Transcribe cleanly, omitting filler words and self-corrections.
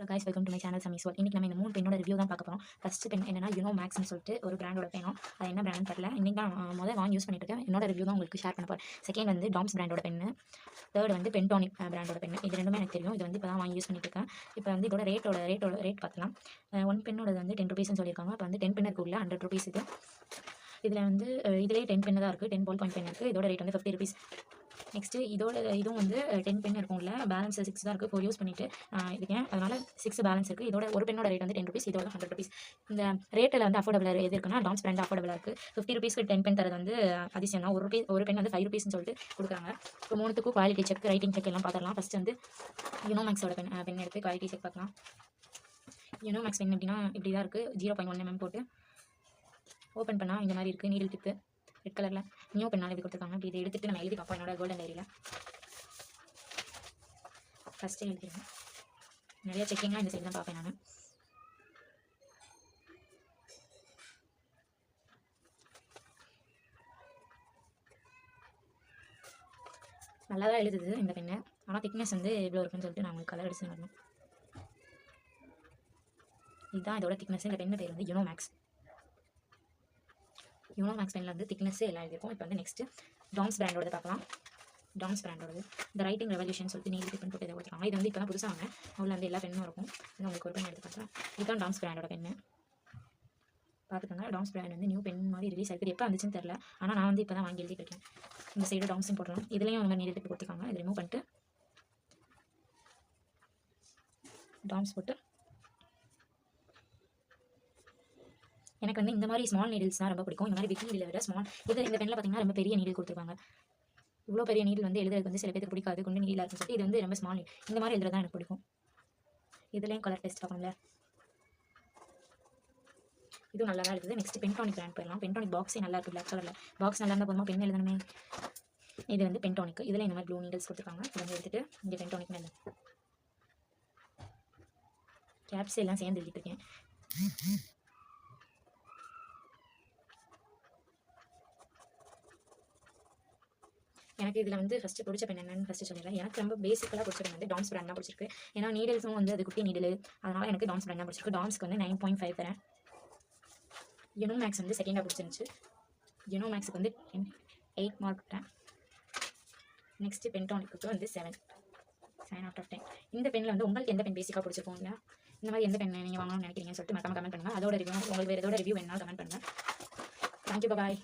guys, welcome to my channel Sammy's World. இன்னைக்கு நம்ம இந்த 3 பென்னோட ரிவ்யூ தான் பார்க்க போறோம். ஃபர்ஸ்ட் பென் என்னன்னா யுனோமேக்ஸ்னு சொல்லிட்டு ஒரு பிராண்டோட பென்னும் அது என்ன பிராண்ட்னு தெரியல. இன்னைக்கு தான் முதல்ல வாங்கி யூஸ் பண்ணிட்டு இருக்கேன். என்னோட ரிவ்யூ தான் உங்களுக்கு ஷேர் பண்ண போறேன். செகண்ட் வந்து டாம்ஸ் பிராண்டோட பென்னு, தேர்ட் வந்து பென்டானிக் பிராண்டோட பென்னு. இது ரெண்டுமே எனக்கு தெரியும். இது வந்து இப்போ தான் வாங்கி யூஸ் பண்ணிட்டு இருக்கேன். இப்போ வந்து இதோட ரேட் பார்க்கலாம். ஒன் பென்னோட வந்து 10 rupees சொல்லியிருக்காங்க. இப்போ வந்து 10 பென் இருக்குள்ள 100 rupees இது. இதில் வந்து இதிலே 10 பென் தான் இருக்குது. 10 ball point பென் இருக்குது. இதோட ரேட் வந்து 50 rupees. நெக்ஸ்ட்டு இதுவும் வந்து 10 பென் இருக்கும்ல, பேலன்ஸ் 6 தான் இருக்குது. 4 யூஸ் பண்ணிவிட்டு இருக்கேன், அதனால் 6 பேலன்ஸ் இருக்குது. இதோட ஒரு பென்னோட ரேட் வந்து 10 rupees, இதோட 100 rupees. இந்த ரேட்டில் வந்து அஃபோர்டபுளாக எது இருக்குன்னா டாம்ஸ் பிராண்ட் அஃபோர்டபுளாக இருக்குது. 50 rupeesக்கு 10 பென் தரது வந்து அதிசயம் தான். ஒரு பென் வந்து 5 rupeesனு சொல்லிட்டு கொடுக்குறாங்க. இப்போ மூணுத்துக்கும் குவாலிட்டி செக், ரைட்டிங் செக் எல்லாம் பார்த்துடலாம். ஃபஸ்ட்டு வந்து யுனோமேக்ஸோட பென் எடுத்து குவாலிட்டி செக் பார்க்கலாம். யுனோமேக்ஸ் பென் எப்படின்னா இப்படி தான் இருக்குது. 0.1 mm போட்டு ஓப்பன் பண்ணால் இந்த மாதிரி இருக்குது. நீடில் டிப்பு ரெட் கலரில் நியூ பெண்ணால் இது கொடுத்துருக்காங்க. அப்படி இதை எடுத்துகிட்டு நம்ம எழுதி பார்ப்போம். என்னோட கோல்டன் டைரியில் ஃபஸ்ட்டு எழுதிடுவேன். நிறைய செக்கிங்லாம் இந்த சைடு தான் பார்ப்பேன் நான். நல்லா தான் எழுதுது இந்த பெண்ணு, ஆனால் திக்னஸ் வந்து எவ்வளோ இருக்குன்னு சொல்லிட்டு நான் உங்களுக்கு கலர் அடிச்சு வரணும். இதுதான் இதோட திக்னஸ். இந்த பெண்ணு பேர் வந்து யுனோமேக்ஸ் பெனில் வந்து திக்னஸ்ஸே எல்லாம் எழுதியிருக்கும். இப்போ வந்து நெக்ஸ்ட்டு டாம்ஸ் பிராண்டோட பார்க்கலாம். டாம்ஸ் பிராண்டோடது இந்த ரைட்டிங் ரெவல்யூஷன் சொல்லிட்டு நீங்க பென் போட்டு இதை கொடுத்துருக்காங்க. இது வந்து இப்போ தான் புதுசாக அவ்வளோ வந்து எல்லா பெண்ணும் இருக்கும். இது உங்களுக்கு ஒரு பெண் எடுத்து பார்க்கலாம். இதுதான் டாம்ஸ் பிராண்டோட பெண்ணு பார்த்துக்கோங்க. டாம்ஸ் பிராண்ட் வந்து நியூ பென் மாதிரி ரிலீஸ் ஆகிருக்கு. எப்போ வந்துச்சுன்னு தெரில, ஆனால் நான் வந்து இப்போ தான் வாங்கி எழுதிட்டு இருக்கேன். இந்த சைடு டாம்ஸும் போட்டுருவோம். இதுலேயும் அவங்க நீடில் டிப்பு கொடுத்துருக்காங்க. இதை ரிமூவ் பண்ணிட்டு டாம்ஸ் போட்டு எனக்கு வந்து இந்த மாதிரி ஸ்மால் நீடில்ஸ் தான் ரொம்ப பிடிக்கும். இந்த மாதிரி பிக் நீடில் விட ஸ்மால் இந்த பெண்ணில் பார்த்தீங்கன்னா ரொம்ப பெரிய நீடில் கொடுத்துருக்காங்க. இவ்வளோ பெரிய நீடில் வந்து எழுதுறது வந்து சில பேருக்கு பிடிக்காது, குண்டு நீடில் இருக்குன்னு சொல்லிட்டு இது வந்து ரொம்ப ஸ்மால் நீட். இந்த மாதிரி எழுதுறது தான் எனக்கு பிடிக்கும். இதுலேயும் கலர் டெஸ்ட் பார்க்கணும்ல, இதுவும் நல்லா தான் இருக்குது. நெக்ஸ்ட் பென்டானிக் பிராண்ட் போயிடலாம். பென்டானிக் பாக்ஸே நல்லா இருக்குது. பிளாக் கலரில் பாக்ஸ் நல்லா இருந்தால் போதுமா, பென் எழுதணுமே. இது வந்து பென்டானிக். இதில் இந்த மாதிரி ப்ளூ நீடில்ஸ் கொடுத்துருக்காங்க. இதை வந்து எடுத்துகிட்டு இங்கே பென்டானிக் மேலே கேப்ஸ் எல்லாம் சேர்ந்து எழுதிட்டு இருக்கேன். எனக்கு இதில் வந்து ஃபஸ்ட்டு பிடிச்ச பென் என்னன்னு ஃபஸ்ட்டு சொல்லிடுறேன். எனக்கு ரொம்ப பேசிக்கலாக பிடிச்ச பென் வந்து டாம்ஸ் பிராண்ட் தான் பிடிச்சிருக்கு. ஏன்னா நீடில்ஸும் வந்து அது குட்டி நீடில், அதனால் எனக்கு டாம்ஸ் பிராண்ட் தான் பிடிச்சிருக்கு. டாம்ஸ்க்கு வந்து 9.5 தரேன். யுனோமேக்ஸ் வந்து செகண்டாக பிடிச்சிருந்துச்சு. யுனோமேக்ஸுக்கு வந்து 8 மார்க் தரேன். நெக்ஸ்ட்டு பென்டானிக்கு வந்து 7 out of 10. இந்த பெண்ணில் வந்து உங்களுக்கு எந்த பென் பேசிக்காக பிடிச்சிருக்கோம், இல்லை இந்த மாதிரி எந்த பென் நீங்கள் வாங்கணும்னு நினைக்கிறீங்கன்னு சொல்லிட்டு மறக்காம கமெண்ட் பண்ணுங்கள். அதோட ரிவ்யூ உங்களுக்கு வேறு ஏதோட ரிவ்யூ வேணாலும் கமெண்ட் பண்ணுங்கள். தேங்க்யூ, பாய்.